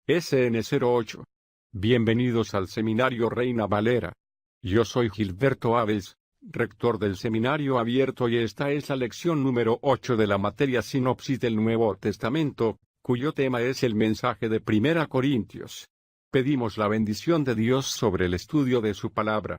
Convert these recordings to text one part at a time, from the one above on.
SN08. Bienvenidos al Seminario Reina Valera. Yo soy Gilberto Aves, rector del Seminario Abierto, y esta es la lección número 8 de la materia Sinopsis del Nuevo Testamento, cuyo tema es el mensaje de 1 Corintios. Pedimos la bendición de Dios sobre el estudio de su palabra.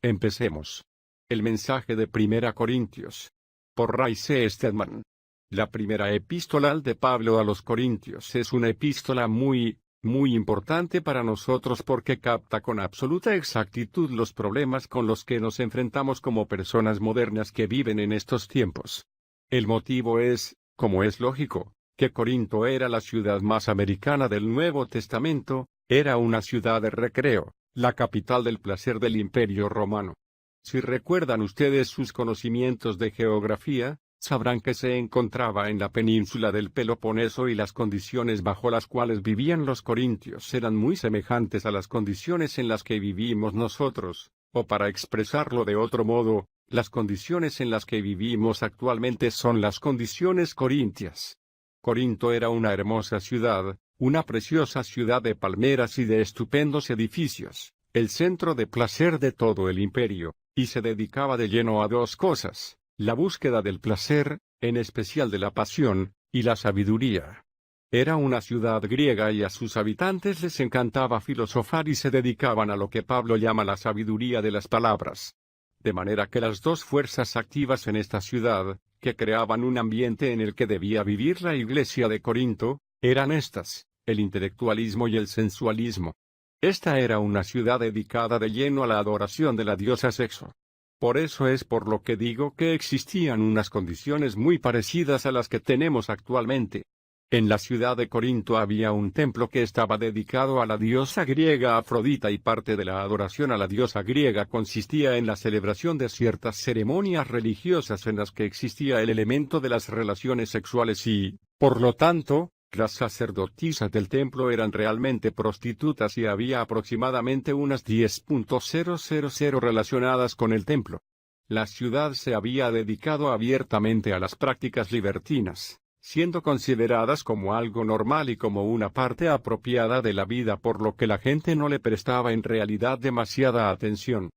Empecemos. El mensaje de 1 Corintios. Por Ray C. Stedman. La primera epístola de Pablo a los Corintios es una epístola muy importante para nosotros porque capta con absoluta exactitud los problemas con los que nos enfrentamos como personas modernas que viven en estos tiempos. El motivo es, como es lógico, que Corinto era la ciudad más americana del Nuevo Testamento, era una ciudad de recreo, la capital del placer del Imperio Romano. Si recuerdan ustedes sus conocimientos de geografía, sabrán que se encontraba en la península del Peloponeso y las condiciones bajo las cuales vivían los corintios eran muy semejantes a las condiciones en las que vivimos nosotros, o para expresarlo de otro modo, las condiciones en las que vivimos actualmente son las condiciones corintias. Corinto era una hermosa ciudad, una preciosa ciudad de palmeras y de estupendos edificios, el centro de placer de todo el imperio, y se dedicaba de lleno a dos cosas: la búsqueda del placer, en especial de la pasión, y la sabiduría. Era una ciudad griega y a sus habitantes les encantaba filosofar y se dedicaban a lo que Pablo llama la sabiduría de las palabras. De manera que las dos fuerzas activas en esta ciudad, que creaban un ambiente en el que debía vivir la iglesia de Corinto, eran estas: el intelectualismo y el sensualismo. Esta era una ciudad dedicada de lleno a la adoración de la diosa Sexo. Por eso es por lo que digo que existían unas condiciones muy parecidas a las que tenemos actualmente. En la ciudad de Corinto había un templo que estaba dedicado a la diosa griega Afrodita y parte de la adoración a la diosa griega consistía en la celebración de ciertas ceremonias religiosas en las que existía el elemento de las relaciones sexuales y, por lo tanto, las sacerdotisas del templo eran realmente prostitutas y había aproximadamente unas 10.000 relacionadas con el templo. La ciudad se había dedicado abiertamente a las prácticas libertinas, siendo consideradas como algo normal y como una parte apropiada de la vida, por lo que la gente no le prestaba en realidad demasiada atención.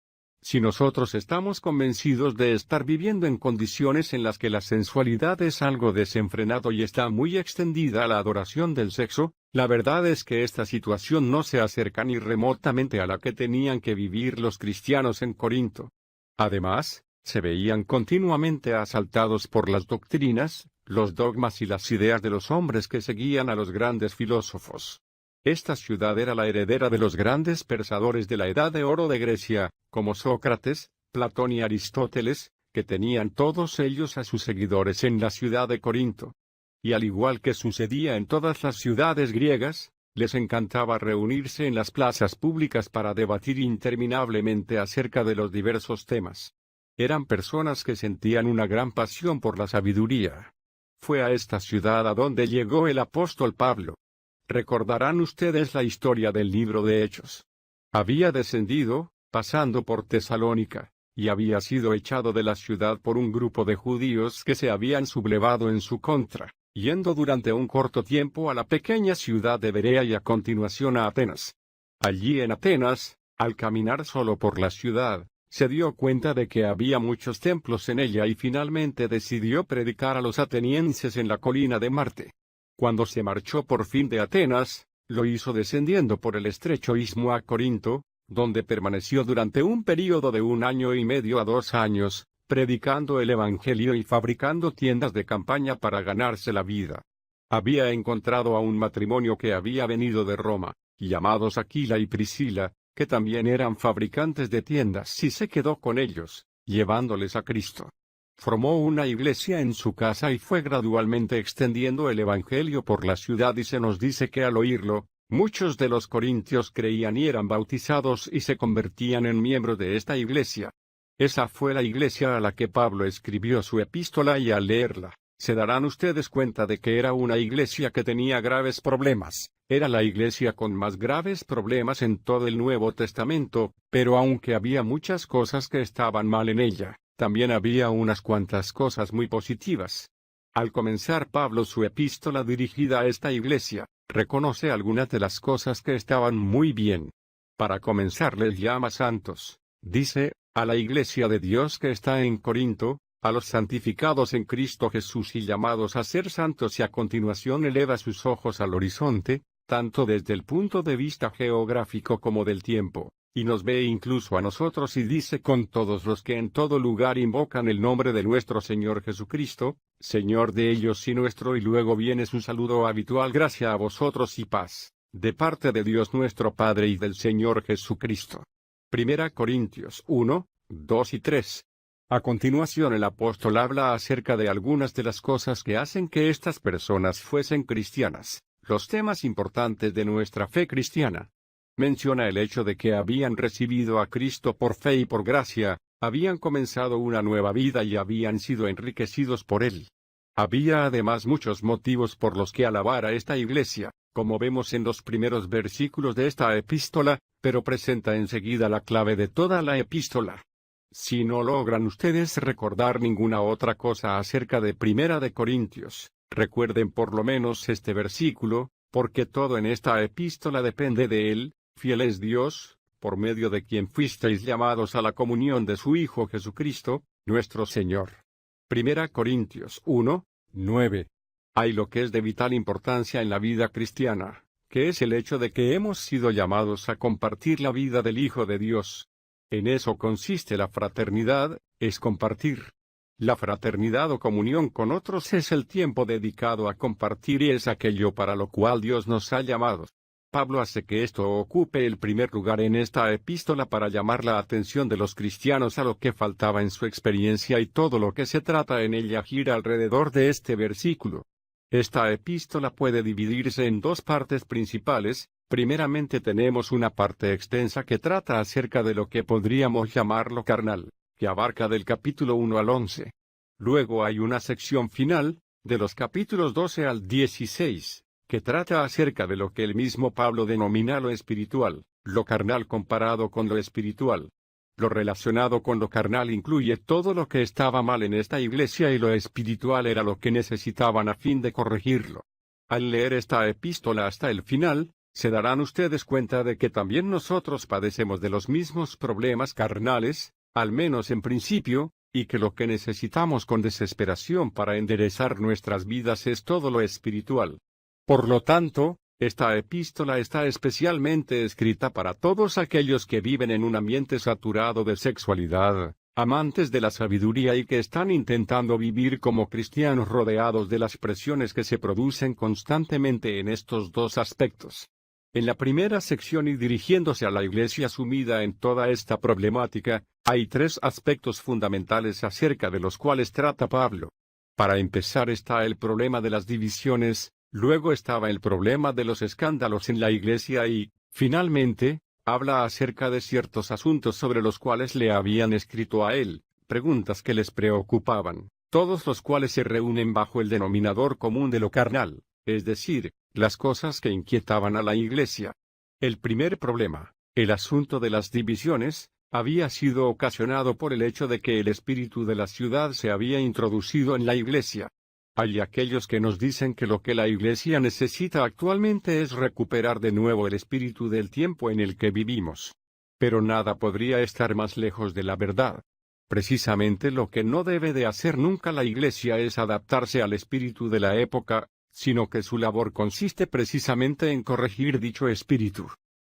Si nosotros estamos convencidos de estar viviendo en condiciones en las que la sensualidad es algo desenfrenado y está muy extendida a la adoración del sexo, la verdad es que esta situación no se acerca ni remotamente a la que tenían que vivir los cristianos en Corinto. Además, se veían continuamente asaltados por las doctrinas, los dogmas y las ideas de los hombres que seguían a los grandes filósofos. Esta ciudad era la heredera de los grandes pensadores de la Edad de Oro de Grecia, como Sócrates, Platón y Aristóteles, que tenían todos ellos a sus seguidores en la ciudad de Corinto. Y al igual que sucedía en todas las ciudades griegas, les encantaba reunirse en las plazas públicas para debatir interminablemente acerca de los diversos temas. Eran personas que sentían una gran pasión por la sabiduría. Fue a esta ciudad a donde llegó el apóstol Pablo. Recordarán ustedes la historia del libro de Hechos. Había descendido, pasando por Tesalónica, y había sido echado de la ciudad por un grupo de judíos que se habían sublevado en su contra, yendo durante un corto tiempo a la pequeña ciudad de Berea y a continuación a Atenas. Allí en Atenas, al caminar solo por la ciudad, se dio cuenta de que había muchos templos en ella y finalmente decidió predicar a los atenienses en la colina de Marte. Cuando se marchó por fin de Atenas, lo hizo descendiendo por el estrecho istmo a Corinto, donde permaneció durante un período de 1 año y medio a 2 años, predicando el Evangelio y fabricando tiendas de campaña para ganarse la vida. Había encontrado a un matrimonio que había venido de Roma, llamados Aquila y Priscila, que también eran fabricantes de tiendas, y se quedó con ellos, llevándoles a Cristo. Formó una iglesia en su casa y fue gradualmente extendiendo el Evangelio por la ciudad, y se nos dice que al oírlo, muchos de los corintios creían y eran bautizados y se convertían en miembros de esta iglesia. Esa fue la iglesia a la que Pablo escribió su epístola, y al leerla, se darán ustedes cuenta de que era una iglesia que tenía graves problemas. Era la iglesia con más graves problemas en todo el Nuevo Testamento, pero aunque había muchas cosas que estaban mal en ella, también había unas cuantas cosas muy positivas. Al comenzar Pablo su epístola dirigida a esta iglesia, reconoce algunas de las cosas que estaban muy bien. Para comenzar les llama santos. Dice, a la iglesia de Dios que está en Corinto, a los santificados en Cristo Jesús y llamados a ser santos, y a continuación eleva sus ojos al horizonte, tanto desde el punto de vista geográfico como del tiempo, y nos ve incluso a nosotros y dice con todos los que en todo lugar invocan el nombre de nuestro Señor Jesucristo, Señor de ellos y nuestro, y luego viene su saludo habitual: gracia a vosotros y paz, de parte de Dios nuestro Padre y del Señor Jesucristo. 1 Corintios 1, 2 y 3. A continuación el apóstol habla acerca de algunas de las cosas que hacen que estas personas fuesen cristianas, los temas importantes de nuestra fe cristiana. Menciona el hecho de que habían recibido a Cristo por fe y por gracia, habían comenzado una nueva vida y habían sido enriquecidos por Él. Había además muchos motivos por los que alabar a esta iglesia, como vemos en los primeros versículos de esta epístola, pero presenta enseguida la clave de toda la epístola. Si no logran ustedes recordar ninguna otra cosa acerca de 1 de Corintios, recuerden por lo menos este versículo, porque todo en esta epístola depende de Él. Fiel es Dios, por medio de quien fuisteis llamados a la comunión de su Hijo Jesucristo, nuestro Señor. 1 Corintios 1, 9. Hay lo que es de vital importancia en la vida cristiana, que es el hecho de que hemos sido llamados a compartir la vida del Hijo de Dios. En eso consiste la fraternidad, es compartir. La fraternidad o comunión con otros es el tiempo dedicado a compartir y es aquello para lo cual Dios nos ha llamado. Pablo hace que esto ocupe el primer lugar en esta epístola para llamar la atención de los cristianos a lo que faltaba en su experiencia, y todo lo que se trata en ella gira alrededor de este versículo. Esta epístola puede dividirse en dos partes principales. Primeramente tenemos una parte extensa que trata acerca de lo que podríamos llamar lo carnal, que abarca del capítulo 1 al 11. Luego hay una sección final, de los capítulos 12 al 16, que trata acerca de lo que el mismo Pablo denomina lo espiritual, lo carnal comparado con lo espiritual. Lo relacionado con lo carnal incluye todo lo que estaba mal en esta iglesia y lo espiritual era lo que necesitaban a fin de corregirlo. Al leer esta epístola hasta el final, se darán ustedes cuenta de que también nosotros padecemos de los mismos problemas carnales, al menos en principio, y que lo que necesitamos con desesperación para enderezar nuestras vidas es todo lo espiritual. Por lo tanto, esta epístola está especialmente escrita para todos aquellos que viven en un ambiente saturado de sexualidad, amantes de la sabiduría y que están intentando vivir como cristianos rodeados de las presiones que se producen constantemente en estos dos aspectos. En la primera sección y dirigiéndose a la iglesia sumida en toda esta problemática, hay tres aspectos fundamentales acerca de los cuales trata Pablo. Para empezar está el problema de las divisiones. Luego estaba el problema de los escándalos en la iglesia y, finalmente, habla acerca de ciertos asuntos sobre los cuales le habían escrito a él, preguntas que les preocupaban, todos los cuales se reúnen bajo el denominador común de lo carnal, es decir, las cosas que inquietaban a la iglesia. El primer problema, el asunto de las divisiones, había sido ocasionado por el hecho de que el espíritu de la ciudad se había introducido en la iglesia. Hay aquellos que nos dicen que lo que la iglesia necesita actualmente es recuperar de nuevo el espíritu del tiempo en el que vivimos. Pero nada podría estar más lejos de la verdad. Precisamente lo que no debe de hacer nunca la iglesia es adaptarse al espíritu de la época, sino que su labor consiste precisamente en corregir dicho espíritu.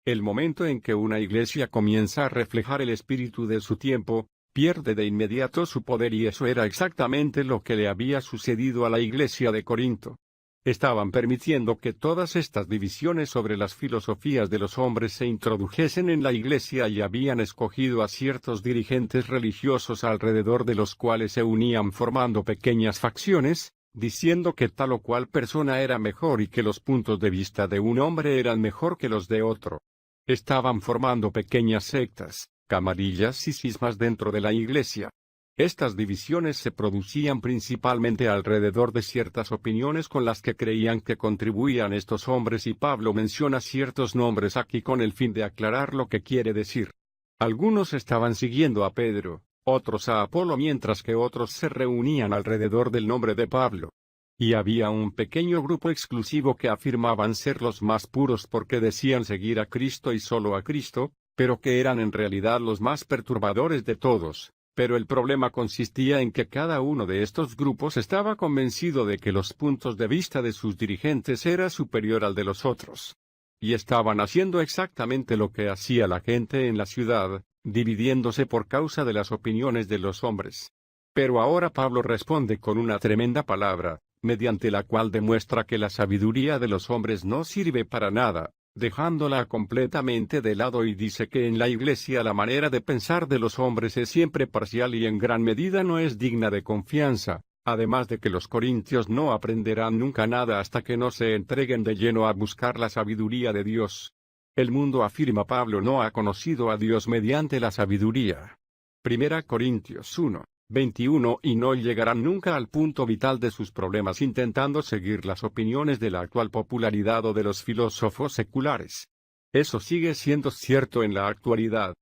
El momento en que una iglesia comienza a reflejar el espíritu de su tiempo, pierde de inmediato su poder, y eso era exactamente lo que le había sucedido a la iglesia de Corinto. Estaban permitiendo que todas estas divisiones sobre las filosofías de los hombres se introdujesen en la iglesia y habían escogido a ciertos dirigentes religiosos alrededor de los cuales se unían formando pequeñas facciones, diciendo que tal o cual persona era mejor y que los puntos de vista de un hombre eran mejor que los de otro. Estaban formando pequeñas sectas, camarillas y cismas dentro de la iglesia. Estas divisiones se producían principalmente alrededor de ciertas opiniones con las que creían que contribuían estos hombres, y Pablo menciona ciertos nombres aquí con el fin de aclarar lo que quiere decir. Algunos estaban siguiendo a Pedro, otros a Apolo, mientras que otros se reunían alrededor del nombre de Pablo. Y había un pequeño grupo exclusivo que afirmaban ser los más puros porque decían seguir a Cristo y solo a Cristo, pero que eran en realidad los más perturbadores de todos. Pero el problema consistía en que cada uno de estos grupos estaba convencido de que los puntos de vista de sus dirigentes era superior al de los otros. Y estaban haciendo exactamente lo que hacía la gente en la ciudad, dividiéndose por causa de las opiniones de los hombres. Pero ahora Pablo responde con una tremenda palabra, mediante la cual demuestra que la sabiduría de los hombres no sirve para nada, dejándola completamente de lado, y dice que en la Iglesia la manera de pensar de los hombres es siempre parcial y en gran medida no es digna de confianza, además de que los corintios no aprenderán nunca nada hasta que no se entreguen de lleno a buscar la sabiduría de Dios. El mundo, afirma Pablo, no ha conocido a Dios mediante la sabiduría. 1 Corintios 1:21, y no llegarán nunca al punto vital de sus problemas intentando seguir las opiniones de la actual popularidad o de los filósofos seculares. Eso sigue siendo cierto en la actualidad.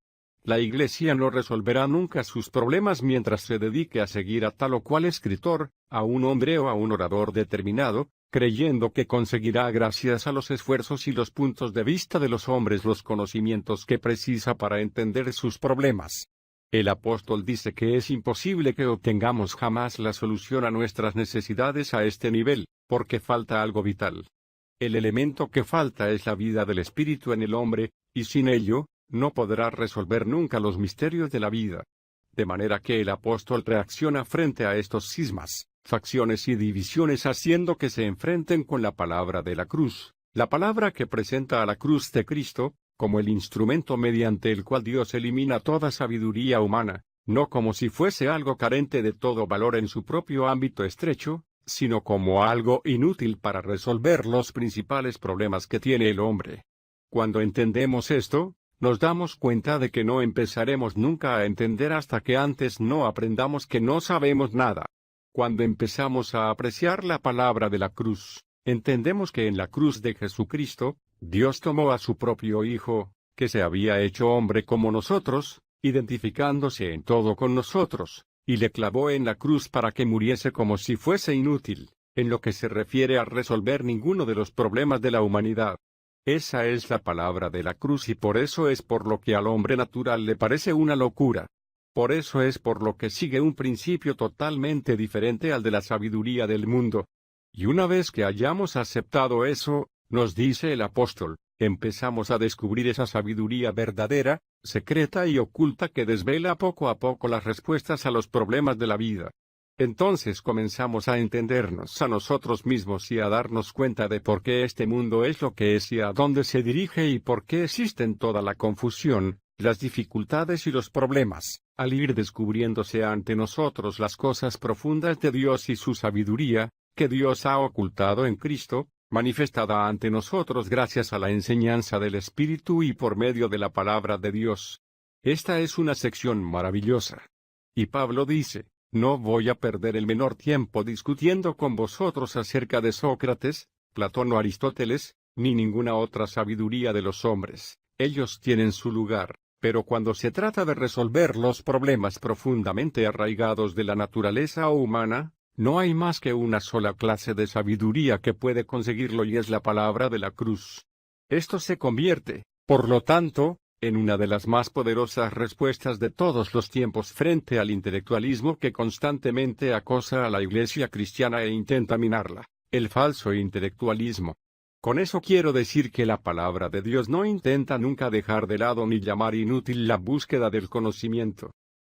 La Iglesia no resolverá nunca sus problemas mientras se dedique a seguir a tal o cual escritor, a un hombre o a un orador determinado, creyendo que conseguirá gracias a los esfuerzos y los puntos de vista de los hombres los conocimientos que precisa para entender sus problemas. El apóstol dice que es imposible que obtengamos jamás la solución a nuestras necesidades a este nivel, porque falta algo vital. El elemento que falta es la vida del Espíritu en el hombre, y sin ello, no podrá resolver nunca los misterios de la vida. De manera que el apóstol reacciona frente a estos cismas, facciones y divisiones haciendo que se enfrenten con la palabra de la cruz, la palabra que presenta a la cruz de Cristo, como el instrumento mediante el cual Dios elimina toda sabiduría humana, no como si fuese algo carente de todo valor en su propio ámbito estrecho, sino como algo inútil para resolver los principales problemas que tiene el hombre. Cuando entendemos esto, nos damos cuenta de que no empezaremos nunca a entender hasta que antes no aprendamos que no sabemos nada. Cuando empezamos a apreciar la palabra de la cruz, entendemos que en la cruz de Jesucristo, Dios tomó a su propio Hijo, que se había hecho hombre como nosotros, identificándose en todo con nosotros, y le clavó en la cruz para que muriese como si fuese inútil, en lo que se refiere a resolver ninguno de los problemas de la humanidad. Esa es la palabra de la cruz y por eso es por lo que al hombre natural le parece una locura. Por eso es por lo que sigue un principio totalmente diferente al de la sabiduría del mundo. Y una vez que hayamos aceptado eso, nos dice el apóstol, empezamos a descubrir esa sabiduría verdadera, secreta y oculta que desvela poco a poco las respuestas a los problemas de la vida. Entonces comenzamos a entendernos a nosotros mismos y a darnos cuenta de por qué este mundo es lo que es y a dónde se dirige y por qué existen toda la confusión, las dificultades y los problemas, al ir descubriéndose ante nosotros las cosas profundas de Dios y su sabiduría, que Dios ha ocultado en Cristo, manifestada ante nosotros gracias a la enseñanza del Espíritu y por medio de la palabra de Dios. Esta es una sección maravillosa. Y Pablo dice, no voy a perder el menor tiempo discutiendo con vosotros acerca de Sócrates, Platón o Aristóteles, ni ninguna otra sabiduría de los hombres. Ellos tienen su lugar, pero cuando se trata de resolver los problemas profundamente arraigados de la naturaleza humana, no hay más que una sola clase de sabiduría que puede conseguirlo y es la palabra de la cruz. Esto se convierte, por lo tanto, en una de las más poderosas respuestas de todos los tiempos frente al intelectualismo que constantemente acosa a la Iglesia cristiana e intenta minarla, el falso intelectualismo. Con eso quiero decir que la palabra de Dios no intenta nunca dejar de lado ni llamar inútil la búsqueda del conocimiento.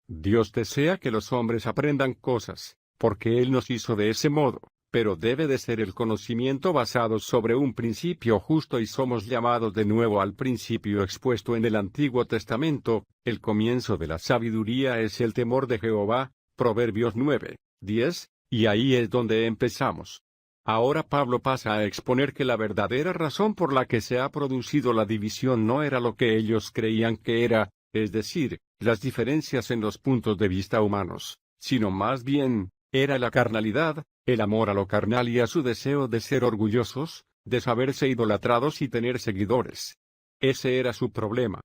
Dios desea que los hombres aprendan cosas, porque Él nos hizo de ese modo, pero debe de ser el conocimiento basado sobre un principio justo y somos llamados de nuevo al principio expuesto en el Antiguo Testamento, el comienzo de la sabiduría es el temor de Jehová, Proverbios 9:10, y ahí es donde empezamos. Ahora Pablo pasa a exponer que la verdadera razón por la que se ha producido la división no era lo que ellos creían que era, es decir, las diferencias en los puntos de vista humanos, sino más bien, era la carnalidad, el amor a lo carnal y a su deseo de ser orgullosos, de saberse idolatrados y tener seguidores. Ese era su problema.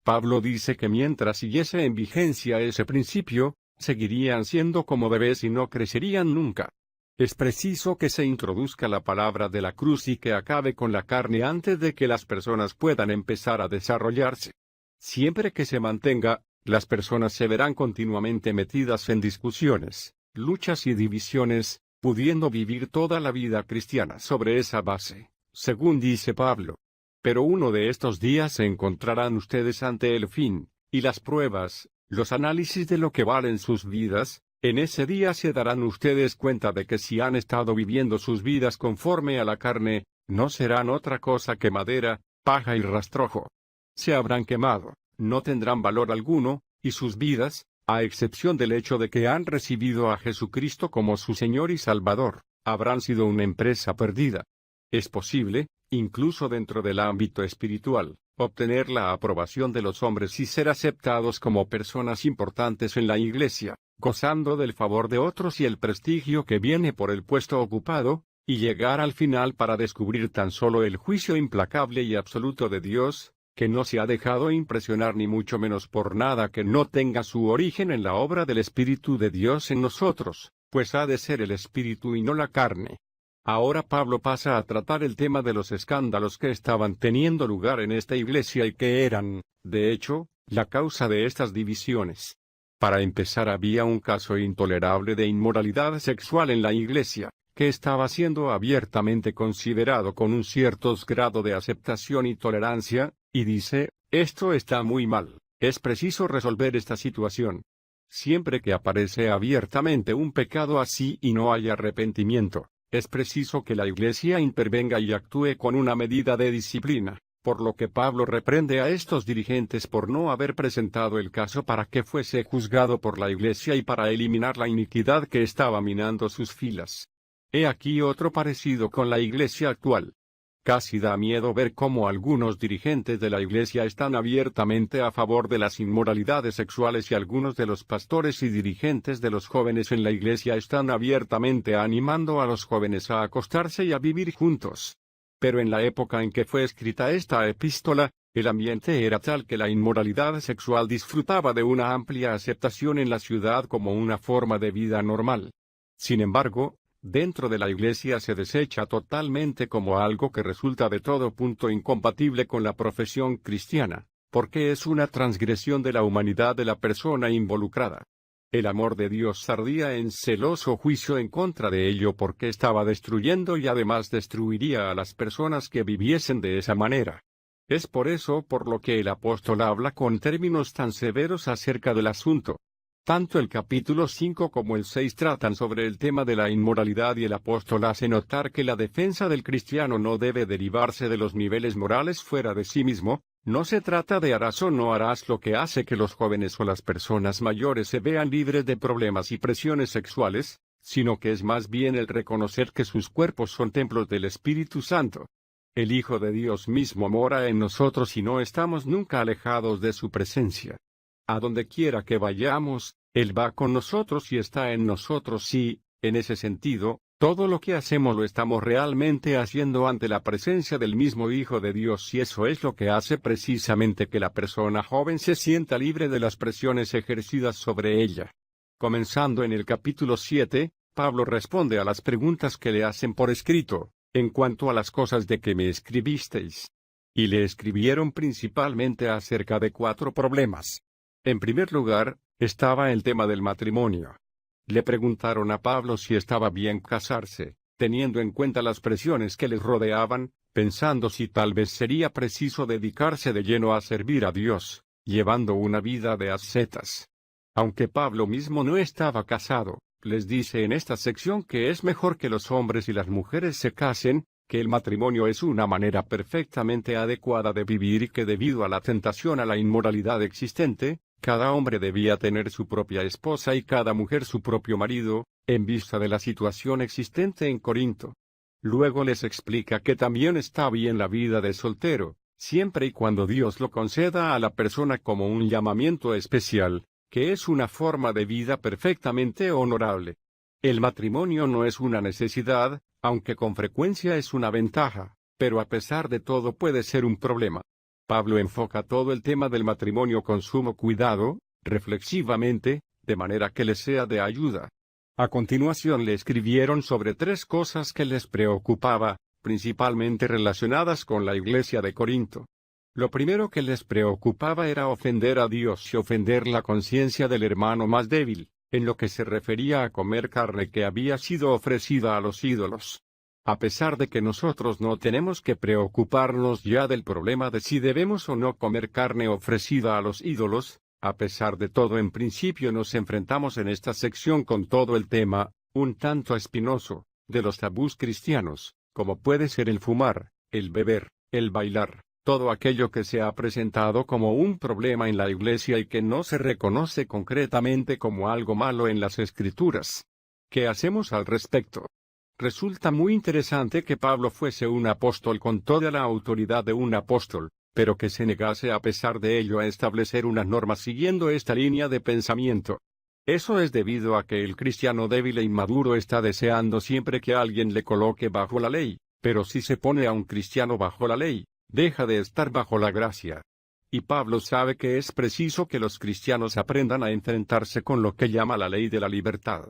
Pablo dice que mientras siguiese en vigencia ese principio, seguirían siendo como bebés y no crecerían nunca. Es preciso que se introduzca la palabra de la cruz y que acabe con la carne antes de que las personas puedan empezar a desarrollarse. Siempre que se mantenga, las personas se verán continuamente metidas en discusiones, luchas y divisiones, pudiendo vivir toda la vida cristiana sobre esa base, según dice Pablo. Pero uno de estos días se encontrarán ustedes ante el fin, y las pruebas, los análisis de lo que valen sus vidas. En ese día se darán ustedes cuenta de que si han estado viviendo sus vidas conforme a la carne, no serán otra cosa que madera, paja y rastrojo. Se habrán quemado, no tendrán valor alguno, y sus vidas, a excepción del hecho de que han recibido a Jesucristo como su Señor y Salvador, habrán sido una empresa perdida. Es posible, incluso dentro del ámbito espiritual, obtener la aprobación de los hombres y ser aceptados como personas importantes en la iglesia, gozando del favor de otros y el prestigio que viene por el puesto ocupado, y llegar al final para descubrir tan solo el juicio implacable y absoluto de Dios, que no se ha dejado impresionar ni mucho menos por nada que no tenga su origen en la obra del Espíritu de Dios en nosotros, pues ha de ser el Espíritu y no la carne. Ahora Pablo pasa a tratar el tema de los escándalos que estaban teniendo lugar en esta iglesia y que eran, de hecho, la causa de estas divisiones. Para empezar, había un caso intolerable de inmoralidad sexual en la iglesia, que estaba siendo abiertamente considerado con un cierto grado de aceptación y tolerancia, y dice, esto está muy mal, es preciso resolver esta situación. Siempre que aparece abiertamente un pecado así y no hay arrepentimiento, es preciso que la iglesia intervenga y actúe con una medida de disciplina, por lo que Pablo reprende a estos dirigentes por no haber presentado el caso para que fuese juzgado por la iglesia y para eliminar la iniquidad que estaba minando sus filas. He aquí otro parecido con la iglesia actual. Casi da miedo ver cómo algunos dirigentes de la iglesia están abiertamente a favor de las inmoralidades sexuales y algunos de los pastores y dirigentes de los jóvenes en la iglesia están abiertamente animando a los jóvenes a acostarse y a vivir juntos. Pero en la época en que fue escrita esta epístola, el ambiente era tal que la inmoralidad sexual disfrutaba de una amplia aceptación en la ciudad como una forma de vida normal. Sin embargo, dentro de la iglesia se desecha totalmente como algo que resulta de todo punto incompatible con la profesión cristiana, porque es una transgresión de la humanidad de la persona involucrada. El amor de Dios ardía en celoso juicio en contra de ello porque estaba destruyendo y además destruiría a las personas que viviesen de esa manera. Es por eso por lo que el apóstol habla con términos tan severos acerca del asunto. Tanto el capítulo 5 como el 6 tratan sobre el tema de la inmoralidad y el apóstol hace notar que la defensa del cristiano no debe derivarse de los niveles morales fuera de sí mismo. No se trata de harás o no harás lo que hace que los jóvenes o las personas mayores se vean libres de problemas y presiones sexuales, sino que es más bien el reconocer que sus cuerpos son templos del Espíritu Santo. El Hijo de Dios mismo mora en nosotros y no estamos nunca alejados de su presencia. A donde quiera que vayamos, Él va con nosotros y está en nosotros y, en ese sentido, todo lo que hacemos lo estamos realmente haciendo ante la presencia del mismo Hijo de Dios y eso es lo que hace precisamente que la persona joven se sienta libre de las presiones ejercidas sobre ella. Comenzando en el capítulo 7, Pablo responde a las preguntas que le hacen por escrito, en cuanto a las cosas de que me escribisteis. Y le escribieron principalmente acerca de 4 problemas. En primer lugar, estaba el tema del matrimonio. Le preguntaron a Pablo si estaba bien casarse, teniendo en cuenta las presiones que les rodeaban, pensando si tal vez sería preciso dedicarse de lleno a servir a Dios, llevando una vida de ascetas. Aunque Pablo mismo no estaba casado, les dice en esta sección que es mejor que los hombres y las mujeres se casen, que el matrimonio es una manera perfectamente adecuada de vivir y que debido a la tentación a la inmoralidad existente, cada hombre debía tener su propia esposa y cada mujer su propio marido, en vista de la situación existente en Corinto. Luego les explica que también está bien la vida de soltero, siempre y cuando Dios lo conceda a la persona como un llamamiento especial, que es una forma de vida perfectamente honorable. El matrimonio no es una necesidad, aunque con frecuencia es una ventaja, pero a pesar de todo puede ser un problema. Pablo enfoca todo el tema del matrimonio con sumo cuidado, reflexivamente, de manera que le sea de ayuda. A continuación le escribieron sobre 3 cosas que les preocupaba, principalmente relacionadas con la iglesia de Corinto. Lo primero que les preocupaba era ofender a Dios y ofender la conciencia del hermano más débil, en lo que se refería a comer carne que había sido ofrecida a los ídolos. A pesar de que nosotros no tenemos que preocuparnos ya del problema de si debemos o no comer carne ofrecida a los ídolos, a pesar de todo en principio nos enfrentamos en esta sección con todo el tema, un tanto espinoso, de los tabús cristianos, como puede ser el fumar, el beber, el bailar, todo aquello que se ha presentado como un problema en la iglesia y que no se reconoce concretamente como algo malo en las Escrituras. ¿Qué hacemos al respecto? Resulta muy interesante que Pablo fuese un apóstol con toda la autoridad de un apóstol, pero que se negase a pesar de ello a establecer una norma siguiendo esta línea de pensamiento. Eso es debido a que el cristiano débil e inmaduro está deseando siempre que alguien le coloque bajo la ley, pero si se pone a un cristiano bajo la ley, deja de estar bajo la gracia. Y Pablo sabe que es preciso que los cristianos aprendan a enfrentarse con lo que llama la ley de la libertad.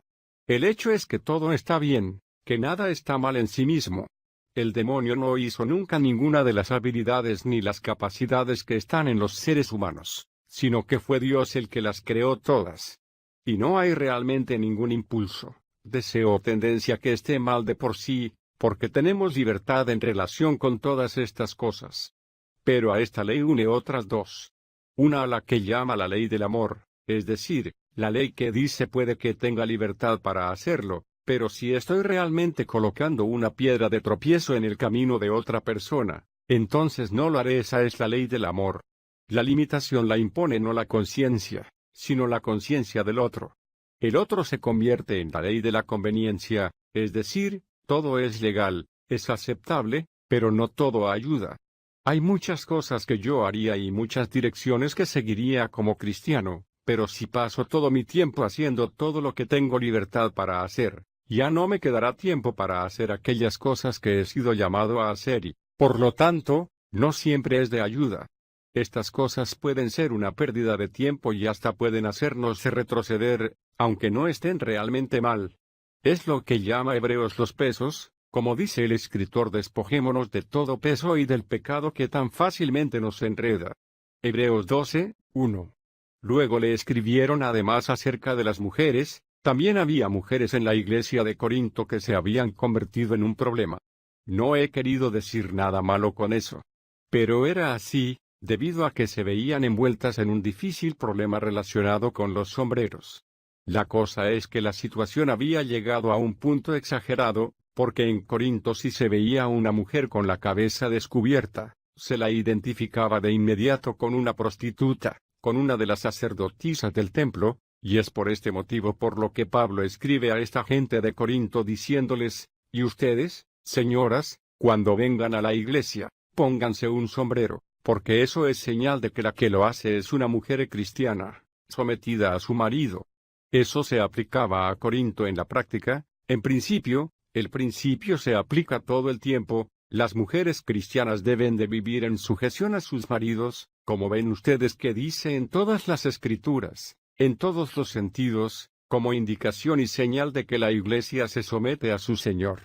El hecho es que todo está bien, que nada está mal en sí mismo. El demonio no hizo nunca ninguna de las habilidades ni las capacidades que están en los seres humanos, sino que fue Dios el que las creó todas. Y no hay realmente ningún impulso, deseo o tendencia que esté mal de por sí, porque tenemos libertad en relación con todas estas cosas. Pero a esta ley une otras 2. Una a la que llama la ley del amor, es decir, la ley que dice puede que tenga libertad para hacerlo, pero si estoy realmente colocando una piedra de tropiezo en el camino de otra persona, entonces no lo haré. Esa es la ley del amor. La limitación la impone no la conciencia, sino la conciencia del otro. El otro se convierte en la ley de la conveniencia, es decir, todo es legal, es aceptable, pero no todo ayuda. Hay muchas cosas que yo haría y muchas direcciones que seguiría como cristiano, pero si paso todo mi tiempo haciendo todo lo que tengo libertad para hacer, ya no me quedará tiempo para hacer aquellas cosas que he sido llamado a hacer y, por lo tanto, no siempre es de ayuda. Estas cosas pueden ser una pérdida de tiempo y hasta pueden hacernos retroceder, aunque no estén realmente mal. Es lo que llama Hebreos los pesos, como dice el escritor: despojémonos de todo peso y del pecado que tan fácilmente nos enreda. Hebreos 12:1. Luego le escribieron además acerca de las mujeres. También había mujeres en la iglesia de Corinto que se habían convertido en un problema. No he querido decir nada malo con eso. Pero era así, debido a que se veían envueltas en un difícil problema relacionado con los sombreros. La cosa es que la situación había llegado a un punto exagerado, porque en Corinto si se veía a una mujer con la cabeza descubierta, se la identificaba de inmediato con una prostituta, con una de las sacerdotisas del templo, y es por este motivo por lo que Pablo escribe a esta gente de Corinto diciéndoles: y ustedes, señoras, cuando vengan a la iglesia, pónganse un sombrero, porque eso es señal de que la que lo hace es una mujer cristiana, sometida a su marido. Eso se aplicaba a Corinto en la práctica. En principio, el principio se aplica todo el tiempo. Las mujeres cristianas deben de vivir en sujeción a sus maridos, como ven ustedes que dice en todas las Escrituras, en todos los sentidos, como indicación y señal de que la iglesia se somete a su Señor.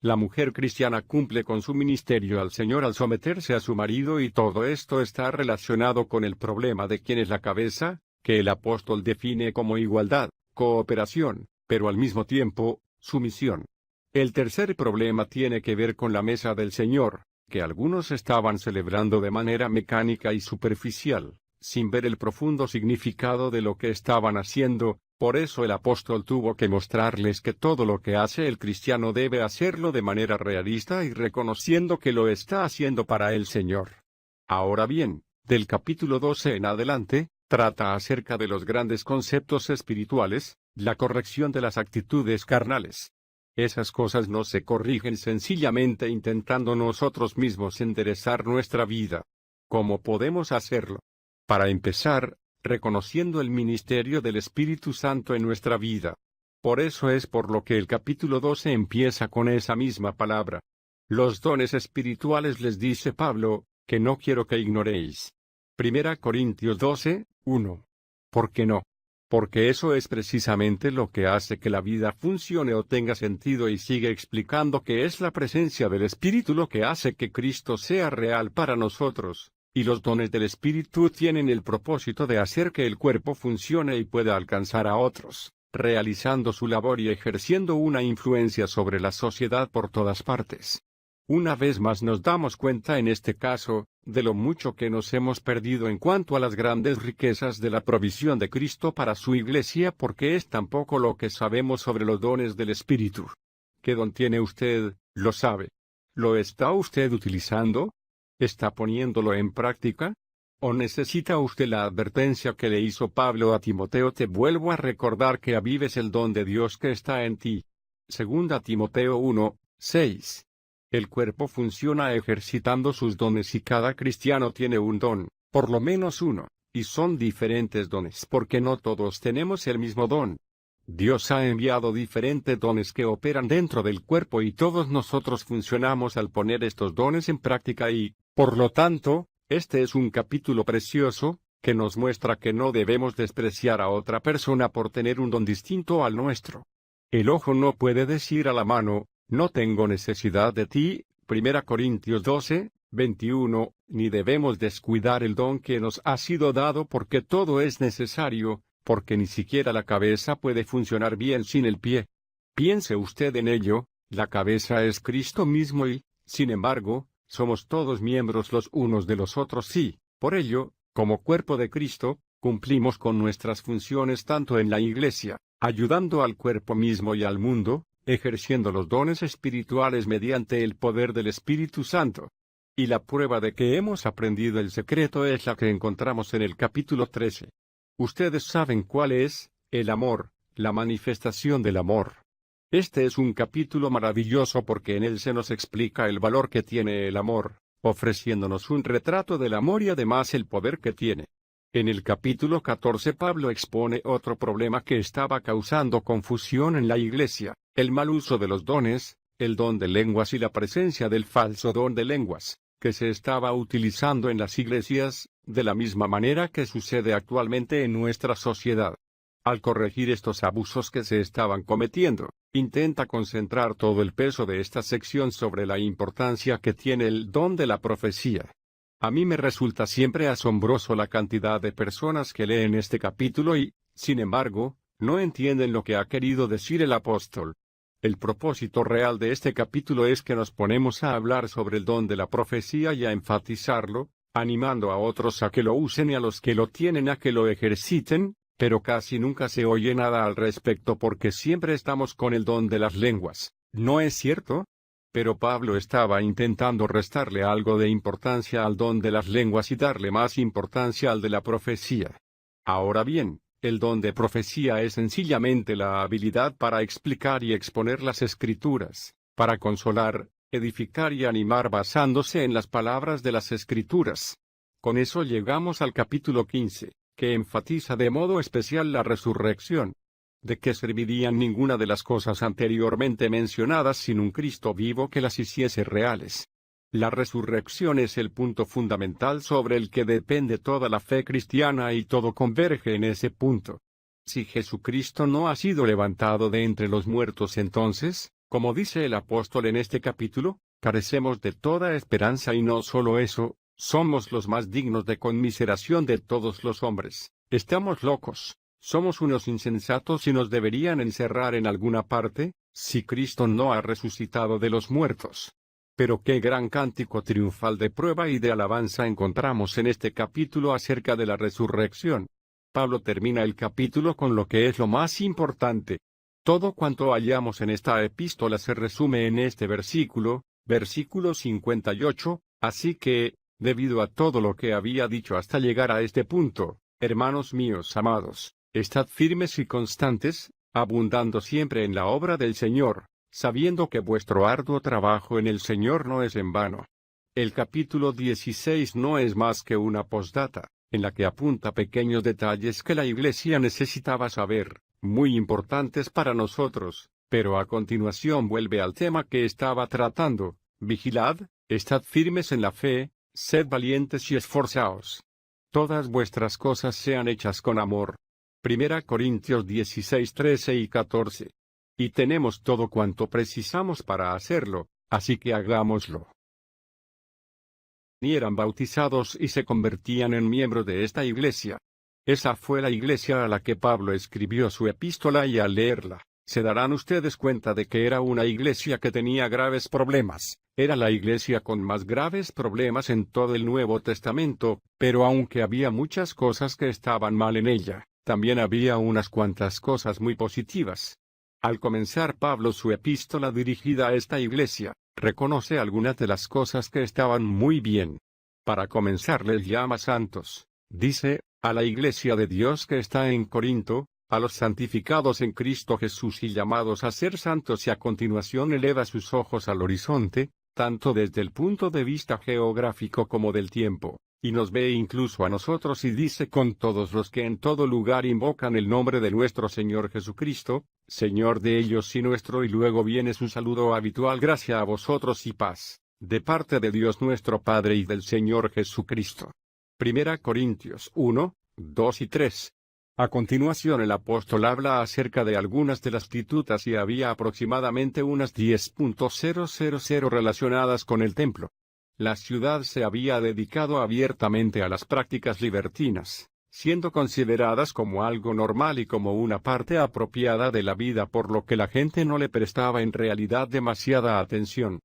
La mujer cristiana cumple con su ministerio al Señor al someterse a su marido, y todo esto está relacionado con el problema de quién es la cabeza, que el apóstol define como igualdad, cooperación, pero al mismo tiempo, sumisión. El tercer problema tiene que ver con la mesa del Señor, que algunos estaban celebrando de manera mecánica y superficial, sin ver el profundo significado de lo que estaban haciendo. Por eso el apóstol tuvo que mostrarles que todo lo que hace el cristiano debe hacerlo de manera realista y reconociendo que lo está haciendo para el Señor. Ahora bien, del capítulo 12 en adelante, trata acerca de los grandes conceptos espirituales, la corrección de las actitudes carnales. Esas cosas no se corrigen sencillamente intentando nosotros mismos enderezar nuestra vida. ¿Cómo podemos hacerlo? Para empezar, reconociendo el ministerio del Espíritu Santo en nuestra vida. Por eso es por lo que el capítulo 12 empieza con esa misma palabra. Los dones espirituales, les dice Pablo, que no quiero que ignoréis. 1 Corintios 12:1. ¿Por qué no? porque eso es precisamente lo que hace que la vida funcione o tenga sentido, y sigue explicando que es la presencia del Espíritu lo que hace que Cristo sea real para nosotros, y los dones del Espíritu tienen el propósito de hacer que el cuerpo funcione y pueda alcanzar a otros, realizando su labor y ejerciendo una influencia sobre la sociedad por todas partes. Una vez más nos damos cuenta en este caso, de lo mucho que nos hemos perdido en cuanto a las grandes riquezas de la provisión de Cristo para su Iglesia, porque es tan poco lo que sabemos sobre los dones del Espíritu. ¿Qué don tiene usted? ¿Lo sabe? ¿Lo está usted utilizando? ¿Está poniéndolo en práctica? ¿O necesita usted la advertencia que le hizo Pablo a Timoteo? Te vuelvo a recordar que avives el don de Dios que está en ti. Segunda Timoteo 1:6. El cuerpo funciona ejercitando sus dones y cada cristiano tiene un don, por lo menos uno, y son diferentes dones porque no todos tenemos el mismo don. Dios ha enviado diferentes dones que operan dentro del cuerpo y todos nosotros funcionamos al poner estos dones en práctica y, por lo tanto, este es un capítulo precioso, que nos muestra que no debemos despreciar a otra persona por tener un don distinto al nuestro. El ojo no puede decir a la mano, no tengo necesidad de ti, 1 Corintios 12:21, ni debemos descuidar el don que nos ha sido dado porque todo es necesario, porque ni siquiera la cabeza puede funcionar bien sin el pie. Piense usted en ello, la cabeza es Cristo mismo y, sin embargo, somos todos miembros los unos de los otros y, por ello, como cuerpo de Cristo, cumplimos con nuestras funciones tanto en la Iglesia, ayudando al cuerpo mismo y al mundo, ejerciendo los dones espirituales mediante el poder del Espíritu Santo. Y la prueba de que hemos aprendido el secreto es la que encontramos en el capítulo 13. Ustedes saben cuál es, el amor, la manifestación del amor. Este es un capítulo maravilloso porque en él se nos explica el valor que tiene el amor, ofreciéndonos un retrato del amor y además el poder que tiene. En el capítulo 14 Pablo expone otro problema que estaba causando confusión en la Iglesia, el mal uso de los dones, el don de lenguas y la presencia del falso don de lenguas, que se estaba utilizando en las iglesias, de la misma manera que sucede actualmente en nuestra sociedad. Al corregir estos abusos que se estaban cometiendo, intenta concentrar todo el peso de esta sección sobre la importancia que tiene el don de la profecía. A mí me resulta siempre asombroso la cantidad de personas que leen este capítulo y, sin embargo, no entienden lo que ha querido decir el apóstol. El propósito real de este capítulo es que nos ponemos a hablar sobre el don de la profecía y a enfatizarlo, animando a otros a que lo usen y a los que lo tienen a que lo ejerciten, pero casi nunca se oye nada al respecto porque siempre estamos con el don de las lenguas, ¿no es cierto? Pero Pablo estaba intentando restarle algo de importancia al don de las lenguas y darle más importancia al de la profecía. Ahora bien, el don de profecía es sencillamente la habilidad para explicar y exponer las Escrituras, para consolar, edificar y animar basándose en las palabras de las Escrituras. Con eso llegamos al capítulo 15, que enfatiza de modo especial la resurrección. ¿De qué servirían ninguna de las cosas anteriormente mencionadas sin un Cristo vivo que las hiciese reales? La resurrección es el punto fundamental sobre el que depende toda la fe cristiana y todo converge en ese punto. Si Jesucristo no ha sido levantado de entre los muertos, entonces, como dice el apóstol en este capítulo, carecemos de toda esperanza y no solo eso, somos los más dignos de conmiseración de todos los hombres. Estamos locos, somos unos insensatos y nos deberían encerrar en alguna parte, si Cristo no ha resucitado de los muertos. Pero qué gran cántico triunfal de prueba y de alabanza encontramos en este capítulo acerca de la resurrección. Pablo termina el capítulo con lo que es lo más importante. Todo cuanto hallamos en esta epístola se resume en este versículo 58, así que, debido a todo lo que había dicho hasta llegar a este punto, hermanos míos amados, estad firmes y constantes, abundando siempre en la obra del Señor, sabiendo que vuestro arduo trabajo en el Señor no es en vano. El capítulo 16 no es más que una postdata, en la que apunta pequeños detalles que la Iglesia necesitaba saber, muy importantes para nosotros, pero a continuación vuelve al tema que estaba tratando: vigilad, estad firmes en la fe, sed valientes y esforzaos. Todas vuestras cosas sean hechas con amor. Primera Corintios 16, 13 y 14. Y tenemos todo cuanto precisamos para hacerlo, así que hagámoslo. Y eran bautizados y se convertían en miembros de esta iglesia. Esa fue la iglesia a la que Pablo escribió su epístola, y al leerla, se darán ustedes cuenta de que era una iglesia que tenía graves problemas. Era la iglesia con más graves problemas en todo el Nuevo Testamento, pero aunque había muchas cosas que estaban mal en ella, también había unas cuantas cosas muy positivas. Al comenzar Pablo su epístola dirigida a esta iglesia, reconoce algunas de las cosas que estaban muy bien. Para comenzar les llama santos. Dice, a la iglesia de Dios que está en Corinto, a los santificados en Cristo Jesús y llamados a ser santos, y a continuación eleva sus ojos al horizonte, tanto desde el punto de vista geográfico como del tiempo, y nos ve incluso a nosotros y dice, con todos los que en todo lugar invocan el nombre de nuestro Señor Jesucristo, Señor de ellos y nuestro, y luego viene su saludo habitual: gracia a vosotros y paz, de parte de Dios nuestro Padre y del Señor Jesucristo. Primera Corintios 1, 2 y 3. A continuación el apóstol habla acerca de algunas de las prostitutas, y había aproximadamente unas 10.000 relacionadas con el templo. La ciudad se había dedicado abiertamente a las prácticas libertinas, siendo consideradas como algo normal y como una parte apropiada de la vida, por lo que la gente no le prestaba en realidad demasiada atención.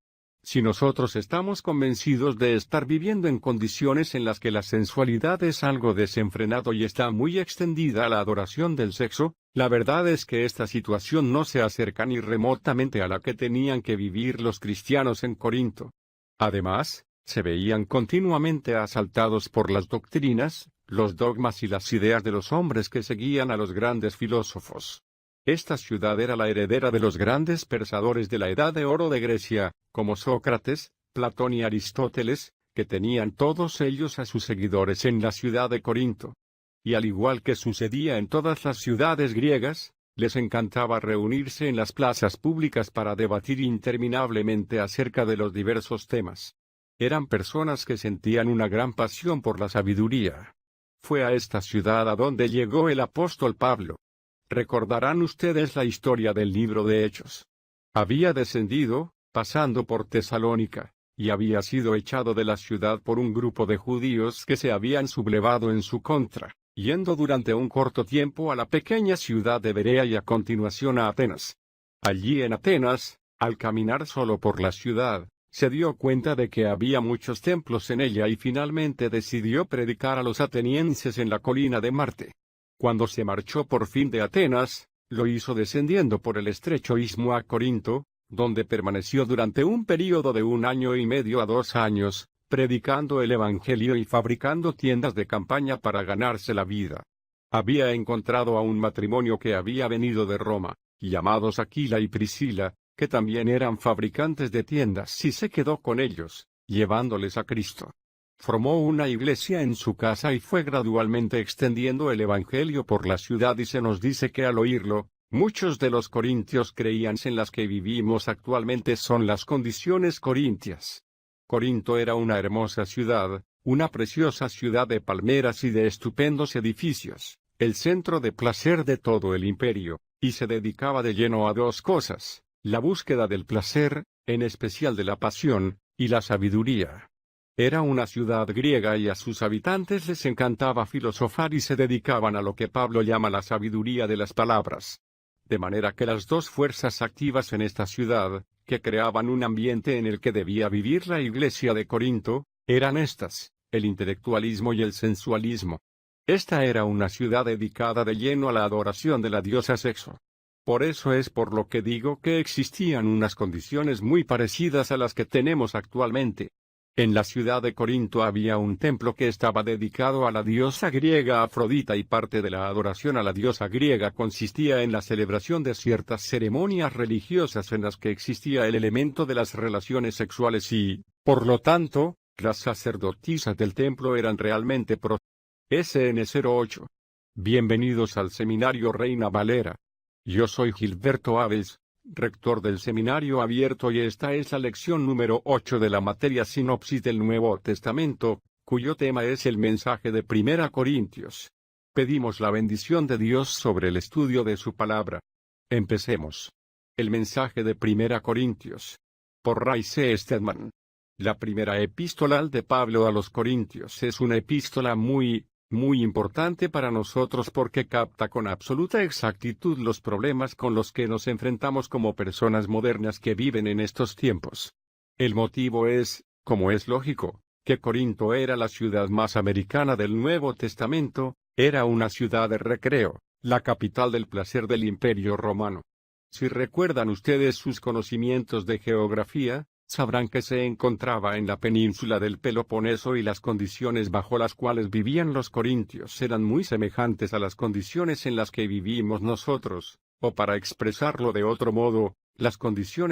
Si nosotros estamos convencidos de estar viviendo en condiciones en las que la sensualidad es algo desenfrenado y está muy extendida a la adoración del sexo, la verdad es que esta situación no se acerca ni remotamente a la que tenían que vivir los cristianos en Corinto. Además, se veían continuamente asaltados por las doctrinas, los dogmas y las ideas de los hombres que seguían a los grandes filósofos. Esta ciudad era la heredera de los grandes pensadores de la Edad de Oro de Grecia, como Sócrates, Platón y Aristóteles, que tenían todos ellos a sus seguidores en la ciudad de Corinto. Y al igual que sucedía en todas las ciudades griegas, les encantaba reunirse en las plazas públicas para debatir interminablemente acerca de los diversos temas. Eran personas que sentían una gran pasión por la sabiduría. Fue a esta ciudad a donde llegó el apóstol Pablo. Recordarán ustedes la historia del libro de Hechos. Había descendido, pasando por Tesalónica, y había sido echado de la ciudad por un grupo de judíos que se habían sublevado en su contra, yendo durante un corto tiempo a la pequeña ciudad de Berea y a continuación a Atenas. Allí en Atenas, al caminar solo por la ciudad, se dio cuenta de que había muchos templos en ella y finalmente decidió predicar a los atenienses en la colina de Marte. Cuando se marchó por fin de Atenas, lo hizo descendiendo por el estrecho istmo a Corinto, donde permaneció durante un período de 1 año y medio a 2 años, predicando el Evangelio y fabricando tiendas de campaña para ganarse la vida. Había encontrado a un matrimonio que había venido de Roma, llamados Aquila y Priscila, que también eran fabricantes de tiendas, y se quedó con ellos, llevándoles a Cristo. Formó una iglesia en su casa y fue gradualmente extendiendo el Evangelio por la ciudad, y se nos dice que al oírlo, muchos de los corintios creían en las que vivimos actualmente son las condiciones corintias. Corinto era una hermosa ciudad, una preciosa ciudad de palmeras y de estupendos edificios, el centro de placer de todo el imperio, y se dedicaba de lleno a 2 cosas, la búsqueda del placer, en especial de la pasión, y la sabiduría. Era una ciudad griega y a sus habitantes les encantaba filosofar y se dedicaban a lo que Pablo llama la sabiduría de las palabras. De manera que las 2 fuerzas activas en esta ciudad, que creaban un ambiente en el que debía vivir la iglesia de Corinto, eran estas: el intelectualismo y el sensualismo. Esta era una ciudad dedicada de lleno a la adoración de la diosa Sexo. Por eso es por lo que digo que existían unas condiciones muy parecidas a las que tenemos actualmente. En la ciudad de Corinto había un templo que estaba dedicado a la diosa griega Afrodita, y parte de la adoración a la diosa griega consistía en la celebración de ciertas ceremonias religiosas en las que existía el elemento de las relaciones sexuales y, por lo tanto, las sacerdotisas del templo eran realmente SN 08. Bienvenidos al Seminario Reina Valera. Yo soy Gilberto Abels, rector del Seminario Abierto, y esta es la lección número 8 de la materia Sinopsis del Nuevo Testamento, cuyo tema es el mensaje de 1 Corintios. Pedimos la bendición de Dios sobre el estudio de su palabra. Empecemos. El mensaje de 1 Corintios. Por Ray C. Stedman. La primera epístola de Pablo a los Corintios es una epístola muy importante para nosotros porque capta con absoluta exactitud los problemas con los que nos enfrentamos como personas modernas que viven en estos tiempos. El motivo es, como es lógico, que Corinto era la ciudad más americana del Nuevo Testamento, era una ciudad de recreo, la capital del placer del Imperio Romano. Si recuerdan ustedes sus conocimientos de geografía, sabrán que se encontraba en la península del Peloponeso y las condiciones bajo las cuales vivían los corintios eran muy semejantes a las condiciones en las que vivimos nosotros, o para expresarlo de otro modo, las condiciones